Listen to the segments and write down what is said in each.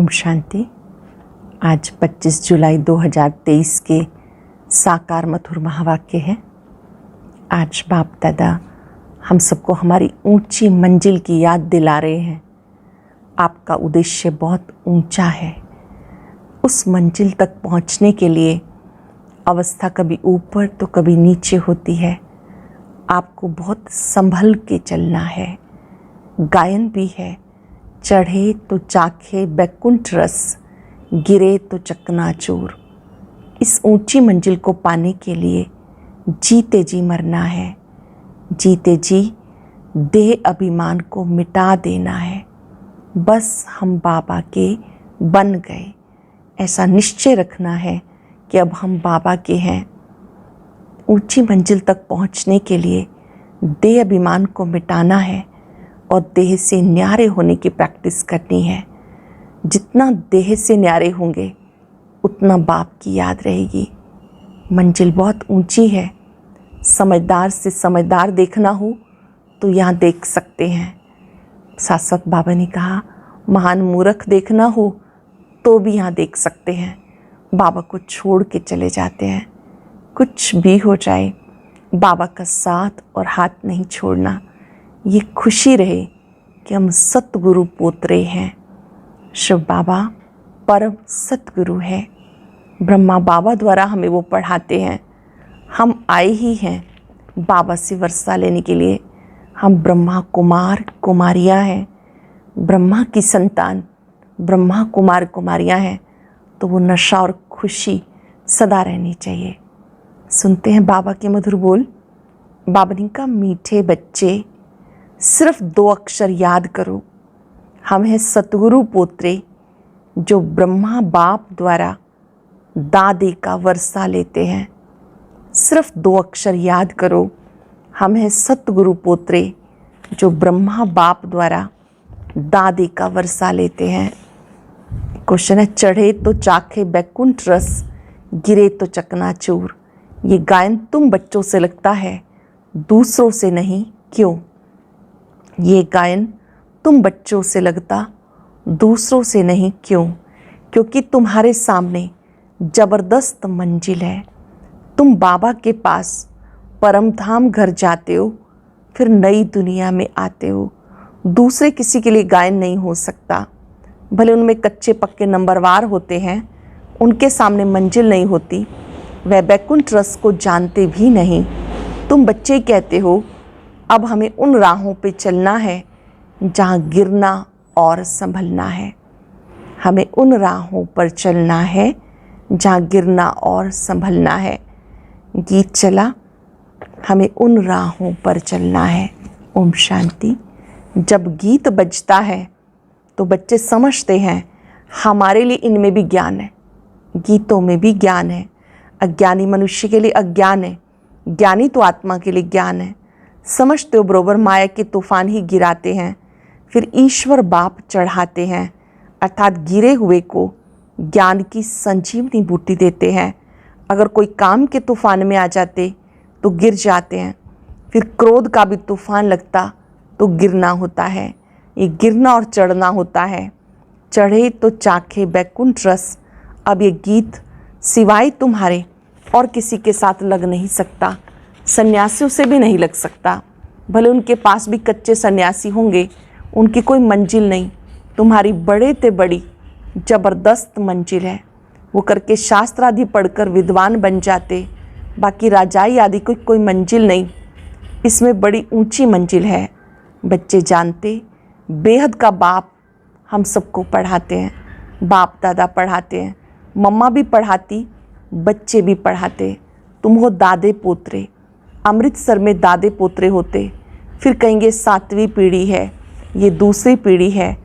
ओम शांति। आज 25 जुलाई 2023 के साकार मधुर महावाक्य है। आज बाप दादा हम सबको हमारी ऊंची मंजिल की याद दिला रहे हैं। आपका उद्देश्य बहुत ऊंचा है। उस मंजिल तक पहुंचने के लिए अवस्था कभी ऊपर तो कभी नीचे होती है। आपको बहुत संभल के चलना है। गायन भी है, चढ़े तो चाखे बैकुंठ रस, गिरे तो चकनाचूर। इस ऊंची मंजिल को पाने के लिए जीते जी मरना है। जीते जी देह अभिमान को मिटा देना है। बस हम बाबा के बन गए, ऐसा निश्चय रखना है कि अब हम बाबा के हैं। ऊंची मंजिल तक पहुंचने के लिए देह अभिमान को मिटाना है और देह से न्यारे होने की प्रैक्टिस करनी है। जितना देह से न्यारे होंगे उतना बाप की याद रहेगी। मंजिल बहुत ऊंची है। समझदार से समझदार देखना हो तो यहाँ देख सकते हैं। साथ साथ बाबा ने कहा महान मूर्ख देखना हो तो भी यहाँ देख सकते हैं। बाबा को छोड़ के चले जाते हैं। कुछ भी हो जाए बाबा का साथ और हाथ नहीं छोड़ना। ये खुशी रहे कि हम सतगुरु पोतरे हैं। शिव बाबा परम सतगुरु है। ब्रह्मा बाबा द्वारा हमें वो पढ़ाते हैं। हम आए ही हैं बाबा से वर्षा लेने के लिए। हम ब्रह्मा कुमार कुमारियाँ हैं। ब्रह्मा की संतान ब्रह्मा कुमार कुमारियाँ हैं, तो वो नशा और खुशी सदा रहनी चाहिए। सुनते हैं बाबा के मधुर बोल। बाबा ने कहा मीठे बच्चे सिर्फ 2 अक्षर याद करो। हम हैं सतगुरु पोत्रे जो ब्रह्मा बाप द्वारा दादे का वर्षा लेते हैं। सिर्फ 2 अक्षर याद करो। हम हैं सतगुरु पोत्रे जो ब्रह्मा बाप द्वारा दादे का वर्षा लेते हैं। क्वेश्चन है, चढ़े तो चाखे बैकुंठ रस, गिरे तो चकनाचूर। ये गायन तुम बच्चों से लगता है, दूसरों से नहीं, क्यों? ये गायन तुम बच्चों से लगता, दूसरों से नहीं, क्यों? क्योंकि तुम्हारे सामने ज़बरदस्त मंजिल है। तुम बाबा के पास परम धाम घर जाते हो, फिर नई दुनिया में आते हो। दूसरे किसी के लिए गायन नहीं हो सकता। भले उनमें कच्चे पक्के नंबरवार होते हैं, उनके सामने मंजिल नहीं होती। वह बैकुंठ रस को जानते भी नहीं। तुम बच्चे कहते हो अब हमें उन राहों पे चलना है जहाँ गिरना और संभलना है। हमें उन राहों पर चलना है जहाँ गिरना और संभलना है। गीत चला, हमें उन राहों पर चलना है। ओम शांति। जब गीत बजता है तो बच्चे समझते हैं हमारे लिए इनमें भी ज्ञान है, गीतों में भी ज्ञान है। अज्ञानी मनुष्य के लिए अज्ञान है, ज्ञानी तो आत्मा के लिए ज्ञान है। समझते हो बरोबर माया के तूफान ही गिराते हैं, फिर ईश्वर बाप चढ़ाते हैं, अर्थात गिरे हुए को ज्ञान की संजीवनी बूटी देते हैं। अगर कोई काम के तूफान में आ जाते तो गिर जाते हैं, फिर क्रोध का भी तूफान लगता तो गिरना होता है। ये गिरना और चढ़ना होता है। चढ़े तो चाखे बैकुंठ रस। अब ये गीत सिवाय तुम्हारे और किसी के साथ लग नहीं सकता, सन्यासियों से भी नहीं लग सकता। भले उनके पास भी कच्चे सन्यासी होंगे, उनकी कोई मंजिल नहीं। तुम्हारी बड़े ते बड़ी ज़बरदस्त मंजिल है। वो करके शास्त्र आदि पढ़कर विद्वान बन जाते, बाकी राजाई आदि कोई मंजिल नहीं। इसमें बड़ी ऊंची मंजिल है। बच्चे जानते बेहद का बाप हम सबको पढ़ाते हैं। बाप दादा पढ़ाते हैं, मम्मा भी पढ़ाती, बच्चे भी पढ़ाते। तुम हो दादे पोतरे। अमृतसर में दादे पोतरे होते, फिर कहेंगे 7वीं पीढ़ी है, ये दूसरी पीढ़ी है।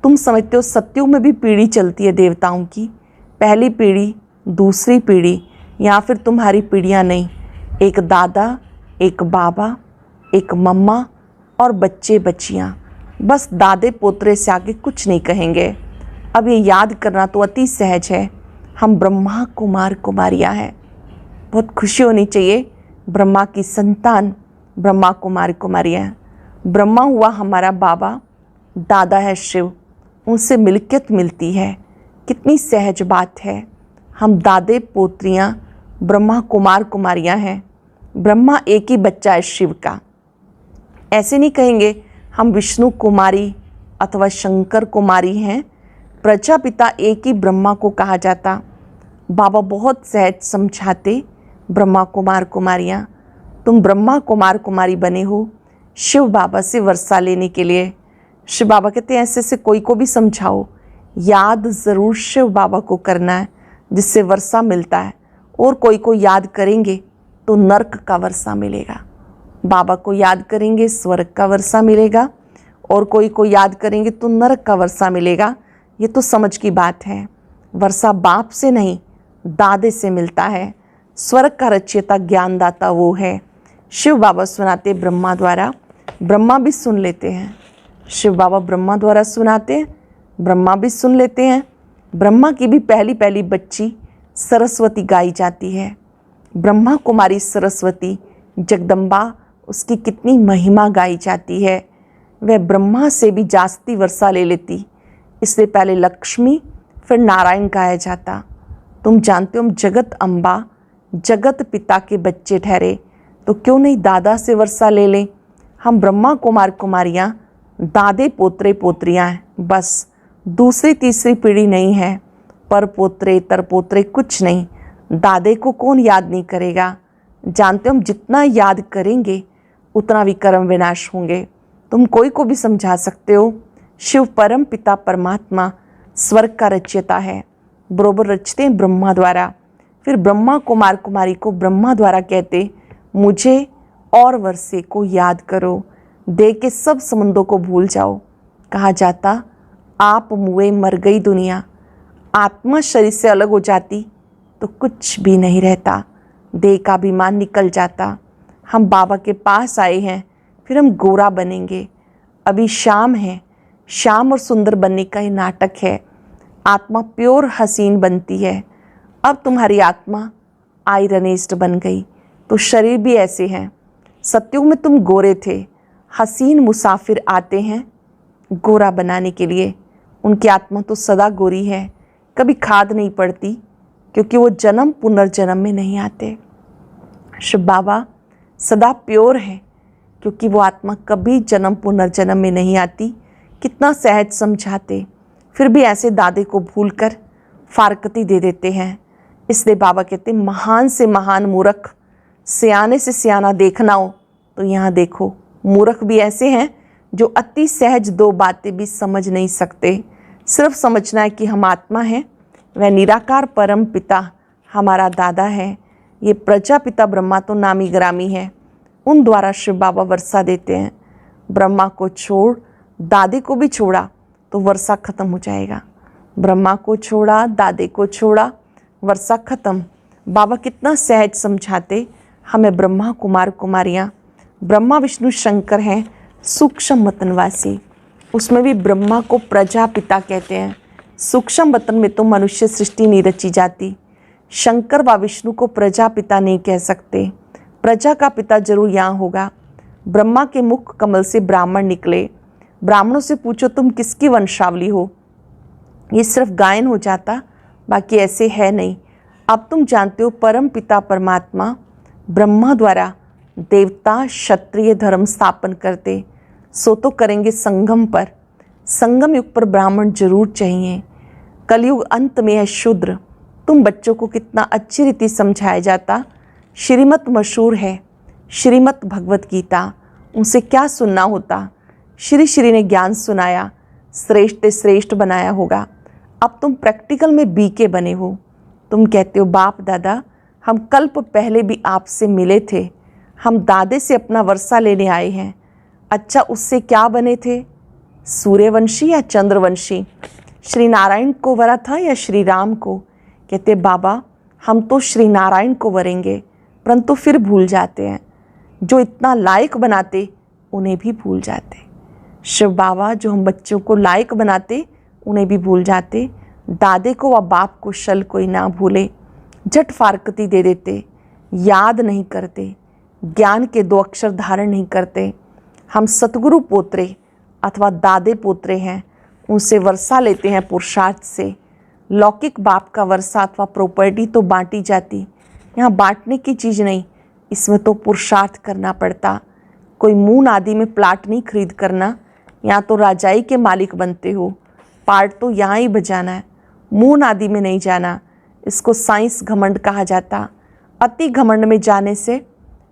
तुम समझते हो सत्युग में भी पीढ़ी चलती है देवताओं की, पहली पीढ़ी, दूसरी पीढ़ी, या फिर तुम्हारी पीढ़ियाँ नहीं। एक दादा, एक बाबा, एक मम्मा और बच्चे बच्चियाँ। बस दादे पोतरे से आगे कुछ नहीं कहेंगे। अब ये याद करना तो अति सहज है। हम ब्रह्मा कुमार कुमारियाँ हैं। बहुत खुशी होनी चाहिए। ब्रह्मा की संतान ब्रह्मा कुमार कुमारियाँ हैं। ब्रह्मा हुआ हमारा बाबा, दादा है शिव, उनसे मिल्कियत मिलती है। कितनी सहज बात है। हम दादे पोत्रियाँ ब्रह्मा कुमार कुमारियाँ हैं। ब्रह्मा एक ही बच्चा है शिव का। ऐसे नहीं कहेंगे हम विष्णु कुमारी अथवा शंकर कुमारी हैं। प्रजापिता एक ही ब्रह्मा को कहा जाता। बाबा बहुत सहज समझाते, ब्रह्मा कुमार कुमारियाँ, तुम ब्रह्मा कुमार कुमारी बने हो शिव बाबा से वर्षा लेने के लिए। शिव बाबा कहते हैं ऐसे से कोई को भी समझाओ, याद ज़रूर शिव बाबा को करना है जिससे वर्षा मिलता है। और कोई को याद करेंगे तो नर्क का वर्षा मिलेगा, बाबा को याद करेंगे स्वर्ग का वर्षा मिलेगा, और कोई को याद करेंगे तो नरक का वर्षा मिलेगा। ये तो समझ की बात है। वर्षा बाप से नहीं दादे से मिलता है। स्वर्ग का रचयिता ज्ञानदाता वो है। शिव बाबा सुनाते ब्रह्मा द्वारा, ब्रह्मा भी सुन लेते हैं। शिव बाबा ब्रह्मा द्वारा सुनाते हैं, ब्रह्मा भी सुन लेते हैं। ब्रह्मा की भी पहली पहली बच्ची सरस्वती गाई जाती है। ब्रह्मा कुमारी सरस्वती जगदम्बा, उसकी कितनी महिमा गाई जाती है। वह ब्रह्मा से भी जास्ती वर्षा ले लेती, इसलिए पहले लक्ष्मी फिर नारायण गाया जाता। तुम जानते हो हम जगत अम्बा जगत पिता के बच्चे ठहरे, तो क्यों नहीं दादा से वर्षा ले लें। हम ब्रह्मा कुमार कुमारियाँ दादे पोत्रे पोत्रियाँ हैं, बस दूसरी तीसरी पीढ़ी नहीं है। पर पोत्रे तर पोत्रे कुछ नहीं। दादे को कौन याद नहीं करेगा। जानते हो हम जितना याद करेंगे उतना विक्रम विनाश होंगे। तुम कोई को भी समझा सकते हो। शिव परम पिता परमात्मा स्वर्ग का रचयिता है, बरोबर रचते हैं ब्रह्मा द्वारा। फिर ब्रह्मा कुमार कुमारी को ब्रह्मा द्वारा कहते, मुझे और वर्षे को याद करो, दे के सब संबंधों को भूल जाओ। कहा जाता आप मुए मर गई दुनिया, आत्मा शरीर से अलग हो जाती तो कुछ भी नहीं रहता, देह का अभिमान निकल जाता। हम बाबा के पास आए हैं, फिर हम गोरा बनेंगे। अभी शाम है, शाम और सुंदर बनने का ये नाटक है। आत्मा प्योर हसीन बनती है। अब तुम्हारी आत्मा आयरनेस्ड बन गई, तो शरीर भी ऐसे हैं। सत्युग में तुम गोरे थे, हसीन मुसाफिर आते हैं गोरा बनाने के लिए। उनकी आत्मा तो सदा गोरी है, कभी खाद नहीं पड़ती, क्योंकि वो जन्म पुनर्जन्म में नहीं आते। शिव बाबा सदा प्योर है, क्योंकि वो आत्मा कभी जन्म पुनर्जन्म में नहीं आती। कितना सहज समझाते, फिर भी ऐसे दादे को भूलकर फारकती दे देते हैं। इसलिए बाबा कहते हैं महान से महान मूर्ख, सियाने से सियाना देखना हो तो यहाँ देखो। मूर्ख भी ऐसे हैं जो अति सहज दो बातें भी समझ नहीं सकते। सिर्फ समझना है कि हम आत्मा हैं, वह निराकार परम पिता हमारा दादा है। ये प्रजापिता ब्रह्मा तो नामी ग्रामी है, उन द्वारा शिव बाबा वर्षा देते हैं। ब्रह्मा को छोड़ दादे को भी छोड़ा तो वर्षा खत्म हो जाएगा। ब्रह्मा को छोड़ा दादे को छोड़ा वर्षा खत्म। बाबा कितना सहज समझाते हमें। ब्रह्मा कुमार कुमारियाँ, ब्रह्मा विष्णु शंकर हैं सूक्ष्म वतनवासी, उसमें भी ब्रह्मा को प्रजापिता कहते हैं। सूक्ष्म वतन में तो मनुष्य सृष्टि नहीं रची जाती। शंकर व विष्णु को प्रजापिता नहीं कह सकते, प्रजा का पिता जरूर यहाँ होगा। ब्रह्मा के मुख कमल से ब्राह्मण निकले। ब्राह्मणों से पूछो तुम किसकी वंशावली हो, ये सिर्फ गायन हो जाता, बाकी ऐसे है नहीं। अब तुम जानते हो परम पिता परमात्मा ब्रह्मा द्वारा देवता क्षत्रिय धर्म स्थापन करते, सो तो करेंगे संगम पर। संगम युग पर ब्राह्मण जरूर चाहिए। कलयुग अंत में है शूद्र। तुम बच्चों को कितना अच्छी रीति समझाया जाता। श्रीमत मशहूर है, श्रीमत भगवत गीता, उनसे क्या सुनना होता। श्री श्री ने ज्ञान सुनाया, श्रेष्ठ से श्रेष्ठ बनाया होगा। अब तुम प्रैक्टिकल में बीके बने हो। तुम कहते हो बाप दादा हम कल्प पहले भी आपसे मिले थे, हम दादे से अपना वर्षा लेने आए हैं। अच्छा उससे क्या बने थे, सूर्यवंशी या चंद्रवंशी? श्री नारायण को वरा था या श्री राम को? कहते बाबा हम तो श्री नारायण को वरेंगे, परंतु फिर भूल जाते हैं। जो इतना लायक बनाते उन्हें भी भूल जाते। शिव बाबा जो हम बच्चों को लायक बनाते उन्हें भी भूल जाते। दादे को व बाप को शल कोई ना भूले। झट फारकती दे देते, याद नहीं करते, ज्ञान के 2 अक्षर धारण नहीं करते। हम सतगुरु पोत्रे अथवा दादे पोत्रे हैं, उनसे वर्षा लेते हैं पुरुषार्थ से। लौकिक बाप का वर्षा अथवा प्रॉपर्टी तो बांटी जाती, यहाँ बांटने की चीज़ नहीं, इसमें तो पुरुषार्थ करना पड़ता। कोई मून आदि में प्लाट नहीं खरीद करना, यहाँ तो राजाई के मालिक बनते हो। पार्ट तो यहाँ ही बजाना है, मून आदि में नहीं जाना। इसको साइंस घमंड कहा जाता। अति घमंड में जाने से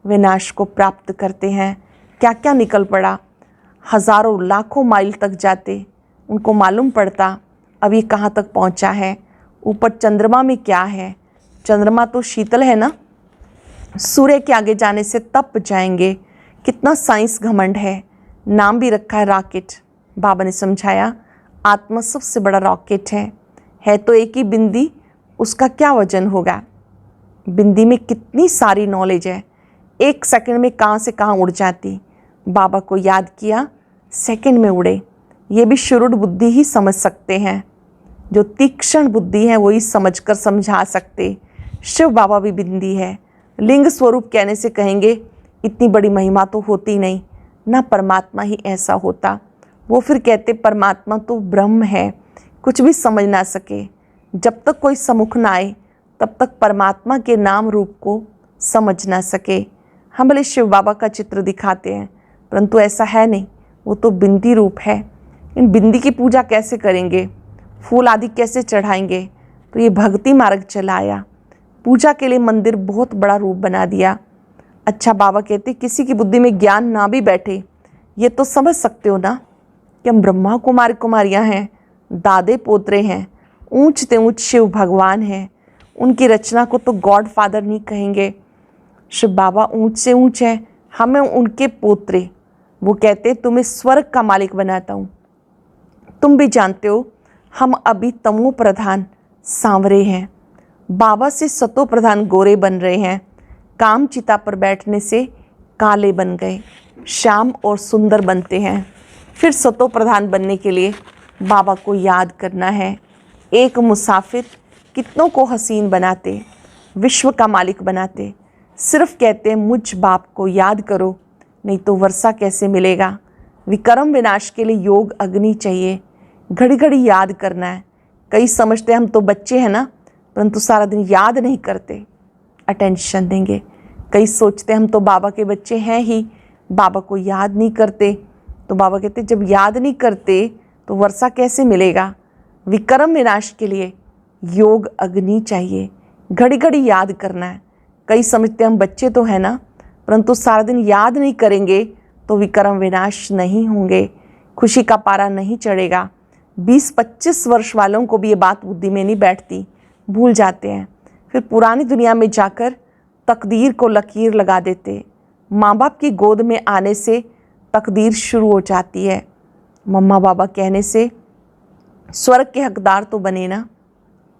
विनाश को प्राप्त करते हैं। क्या क्या निकल पड़ा, हजारों लाखों माइल तक जाते, उनको मालूम पड़ता अब ये कहाँ तक पहुँचा है। ऊपर चंद्रमा में क्या है, चंद्रमा तो शीतल है ना, सूर्य के आगे जाने से तप जाएंगे। कितना साइंस घमंड है। नाम भी रखा है रॉकेट। बाबा ने समझाया आत्मा सबसे बड़ा रॉकेट है तो एक ही बिंदी, उसका क्या वजन होगा। बिंदी में कितनी सारी नॉलेज है, एक सेकंड में कहाँ से कहाँ उड़ जाती। बाबा को याद किया, सेकंड में उड़े। ये भी शुरुड बुद्धि ही समझ सकते हैं, जो तीक्ष्ण बुद्धि है वही समझकर समझा सकते। शिव बाबा भी बिंदी है। लिंग स्वरूप कहने से कहेंगे इतनी बड़ी महिमा तो होती नहीं ना, परमात्मा ही ऐसा होता। वो फिर कहते परमात्मा तो ब्रह्म है, कुछ भी समझ ना सके। जब तक कोई सम्मुख ना आए तब तक परमात्मा के नाम रूप को समझ ना सके। हम भले शिव बाबा का चित्र दिखाते हैं, परंतु ऐसा है नहीं, वो तो बिंदी रूप है। इन बिंदी की पूजा कैसे करेंगे, फूल आदि कैसे चढ़ाएंगे। तो ये भक्ति मार्ग चलाया, पूजा के लिए मंदिर बहुत बड़ा रूप बना दिया। अच्छा, बाबा कहते किसी की बुद्धि में ज्ञान ना भी बैठे, ये तो समझ सकते हो ना कि हम ब्रह्मा कुमारी कुमारियाँ हैं, दादे पोतरे हैं, ऊंच से ऊंच शिव भगवान हैं। उनकी रचना को तो गॉड फादर नहीं कहेंगे। शिव बाबा ऊंच से ऊंच है, हमें उनके पोतरे। वो कहते तुम्हें स्वर्ग का मालिक बनाता हूँ। तुम भी जानते हो हम अभी तमो प्रधान सांवरे हैं, बाबा से सतो प्रधान गोरे बन रहे हैं। काम चिता पर बैठने से काले बन गए, श्याम और सुंदर बनते हैं। फिर सतो प्रधान बनने के लिए बाबा को याद करना है। एक मुसाफिर कितनों को हसीन बनाते, विश्व का मालिक बनाते। सिर्फ कहते हैं मुझ बाप को याद करो, नहीं तो वर्षा कैसे मिलेगा। विक्रम विनाश के लिए योग अग्नि चाहिए, घड़ी घड़ी याद करना है। कई समझते हम तो बच्चे हैं ना, परंतु सारा दिन याद नहीं करते, अटेंशन देंगे। कई सोचते हम तो बाबा के बच्चे हैं ही, बाबा को याद नहीं करते। तो बाबा कहते जब याद नहीं करते तो वर्षा कैसे मिलेगा। विक्रम विनाश के लिए योग अग्नि चाहिए, घड़ी घड़ी याद करना है। कई समझते हम बच्चे तो हैं ना, परंतु सारा दिन याद नहीं करेंगे तो विक्रम विनाश नहीं होंगे, खुशी का पारा नहीं चढ़ेगा। 20-25 वर्ष वालों को भी ये बात बुद्धि में नहीं बैठती, भूल जाते हैं। फिर पुरानी दुनिया में जाकर तकदीर को लकीर लगा देते। माँ बाप की गोद में आने से तकदीर शुरू हो जाती है। मम्मा बाबा कहने से स्वर्ग के हकदार तो बने ना।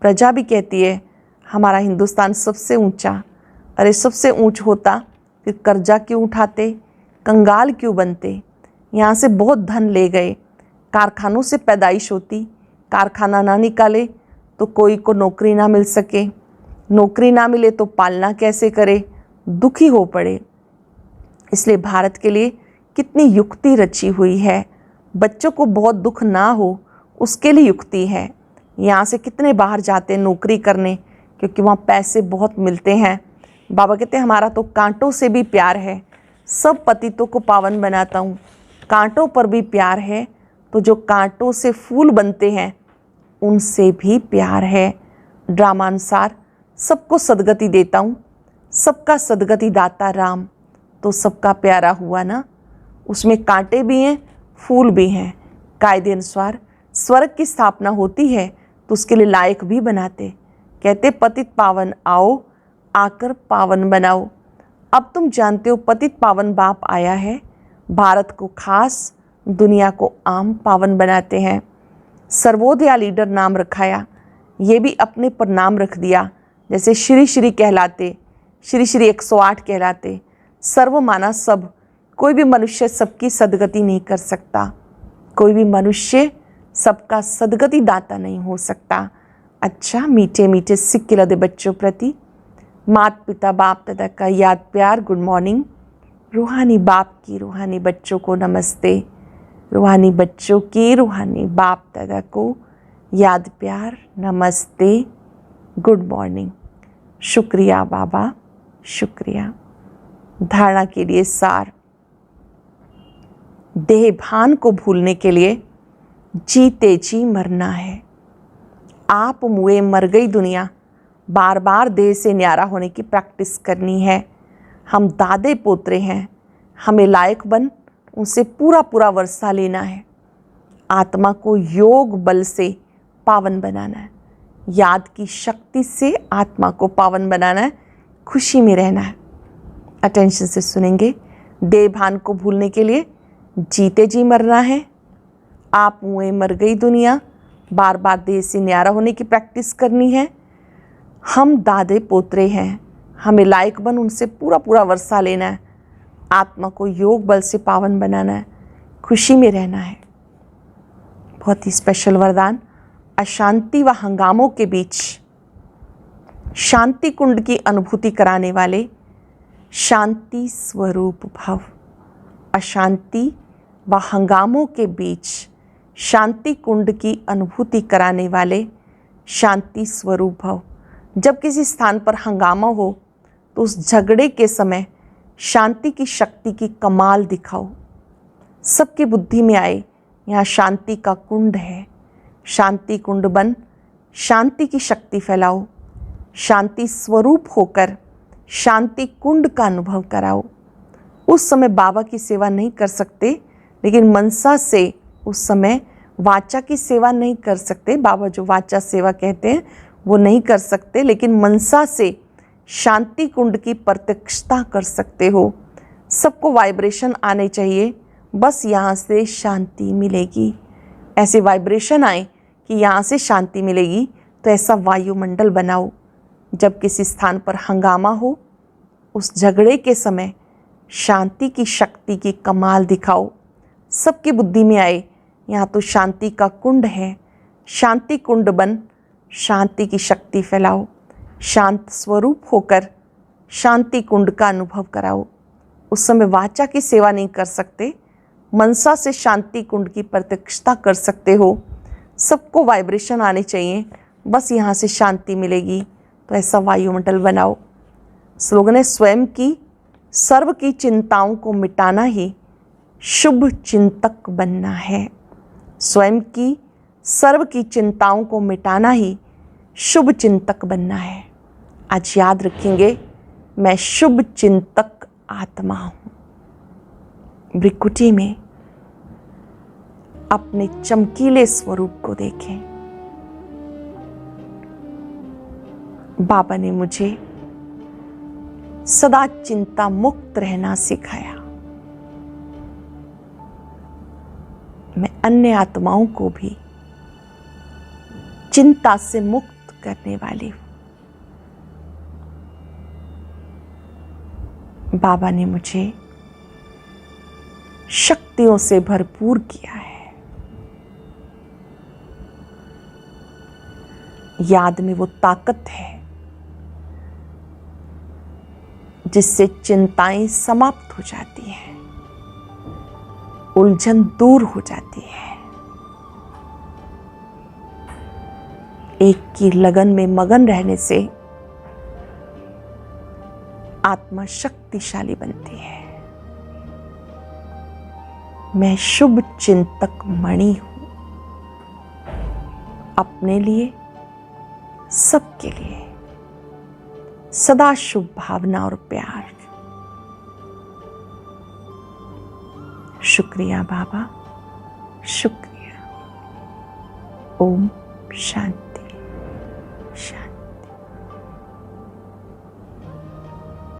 प्रजा भी कहती है हमारा हिंदुस्तान सबसे ऊंचा। अरे सबसे ऊंच होता फिर कर्जा क्यों उठाते, कंगाल क्यों बनते। यहाँ से बहुत धन ले गए, कारखानों से पैदाइश होती, कारखाना ना निकाले तो कोई को नौकरी ना मिल सके, नौकरी ना मिले तो पालना कैसे करे, दुखी हो पड़े। इसलिए भारत के लिए कितनी युक्ति रची हुई है। बच्चों को बहुत दुख ना हो उसके लिए युक्ति है। यहाँ से कितने बाहर जाते हैं नौकरी करने, क्योंकि वहाँ पैसे बहुत मिलते हैं। बाबा कहते हैं हमारा तो कांटों से भी प्यार है, सब पतितों को पावन बनाता हूँ। कांटों पर भी प्यार है तो जो कांटों से फूल बनते हैं उनसे भी प्यार है। ड्रामानुसार सबको सदगति देता हूँ, सबका सदगति दाता राम, तो सबका प्यारा हुआ ना। उसमें कांटे भी हैं, फूल भी हैं। कायदे अनुसार स्वर्ग की स्थापना होती है तो उसके लिए लायक भी बनाते। कहते पतित पावन आओ, आकर पावन बनाओ। अब तुम जानते हो पतित पावन बाप आया है, भारत को खास, दुनिया को आम पावन बनाते हैं। सर्वोदया लीडर नाम रखाया, ये भी अपने पर नाम रख दिया। जैसे श्री श्री कहलाते, श्री श्री 108 कहलाते। सर्व माना सब, कोई भी मनुष्य सबकी सदगति नहीं कर सकता, कोई भी मनुष्य सबका सदगति दाता नहीं हो सकता। अच्छा, मीठे मीठे सिक्के लदे बच्चों प्रति माता पिता बाप दादा का याद प्यार, गुड मॉर्निंग। रूहानी बाप की रूहानी बच्चों को नमस्ते, रूहानी बच्चों की रूहानी बाप दादा को याद प्यार, नमस्ते, गुड मॉर्निंग। शुक्रिया बाबा, शुक्रिया। धारणा के लिए सार। देह भान को भूलने के लिए जीते जी मरना है। आप मुए मर गई दुनिया, बार बार देह से न्यारा होने की प्रैक्टिस करनी है। हम दादे पोतरे हैं, हमें लायक बन उनसे पूरा पूरा वर्षा लेना है। आत्मा को योग बल से पावन बनाना है। याद की शक्ति से आत्मा को पावन बनाना है, खुशी में रहना है। अटेंशन से सुनेंगे। देह भान को भूलने के लिए जीते जी मरना है। आप मुए मर गई दुनिया, बार बार देह से न्यारा होने की प्रैक्टिस करनी है। हम दादे पोतरे हैं, हमें लायक बन उनसे पूरा पूरा वर्षा लेना है। आत्मा को योग बल से पावन बनाना है, खुशी में रहना है। बहुत ही स्पेशल वरदान। अशांति व हंगामों के बीच शांति कुंड की अनुभूति कराने वाले शांति स्वरूप भव। अशांति व हंगामों के बीच शांति कुंड की अनुभूति कराने वाले शांति स्वरूप भव। जब किसी स्थान पर हंगामा हो तो उस झगड़े के समय शांति की शक्ति की कमाल दिखाओ। सबकी बुद्धि में आए यहाँ शांति का कुंड है। शांति कुंड बन शांति की शक्ति फैलाओ। शांति स्वरूप होकर शांति कुंड का अनुभव कराओ। उस समय बाबा की सेवा नहीं कर सकते, लेकिन मनसा से उस समय वाचा की सेवा नहीं कर सकते। बाबा जो वाचा सेवा कहते हैं वो नहीं कर सकते, लेकिन मनसा से शांति कुंड की प्रत्यक्षता कर सकते हो। सबको वाइब्रेशन आने चाहिए, बस यहाँ से शांति मिलेगी। ऐसे वाइब्रेशन आए कि यहाँ से शांति मिलेगी, तो ऐसा वायुमंडल बनाओ। जब किसी स्थान पर हंगामा हो, उस झगड़े के समय शांति की शक्ति की कमाल दिखाओ। सबकी बुद्धि में आए यहाँ तो शांति का कुंड है। शांति कुंड बन शांति की शक्ति फैलाओ। शांत स्वरूप होकर शांति कुंड का अनुभव कराओ। उस समय वाचा की सेवा नहीं कर सकते, मनसा से शांति कुंड की प्रत्यक्षता कर सकते हो। सबको वाइब्रेशन आने चाहिए, बस यहाँ से शांति मिलेगी, तो ऐसा वायुमंडल बनाओ। स्लोगन है, स्वयं की सर्व की चिंताओं को मिटाना ही शुभ चिंतक बनना है। स्वयं की सर्व की चिंताओं को मिटाना ही शुभ चिंतक बनना है। आज याद रखेंगे, मैं शुभ चिंतक आत्मा हूँ। भृकुटी में अपने चमकीले स्वरूप को देखें। बाबा ने मुझे सदा चिंता मुक्त रहना सिखाया। मैं अन्य आत्माओं को भी चिंता से मुक्त करने वाली हूं। बाबा ने मुझे शक्तियों से भरपूर किया है। याद में वो ताकत है जिससे चिंताएं समाप्त हो जाती हैं, उलझन दूर हो जाती है। एक की लगन में मगन रहने से आत्मा शक्तिशाली बनती है। मैं शुभ चिंतक मणि हूं, अपने लिए, सबके लिए सदा शुभ भावना और प्यार। शुक्रिया बाबा, शुक्रिया। ओम शांति शांति।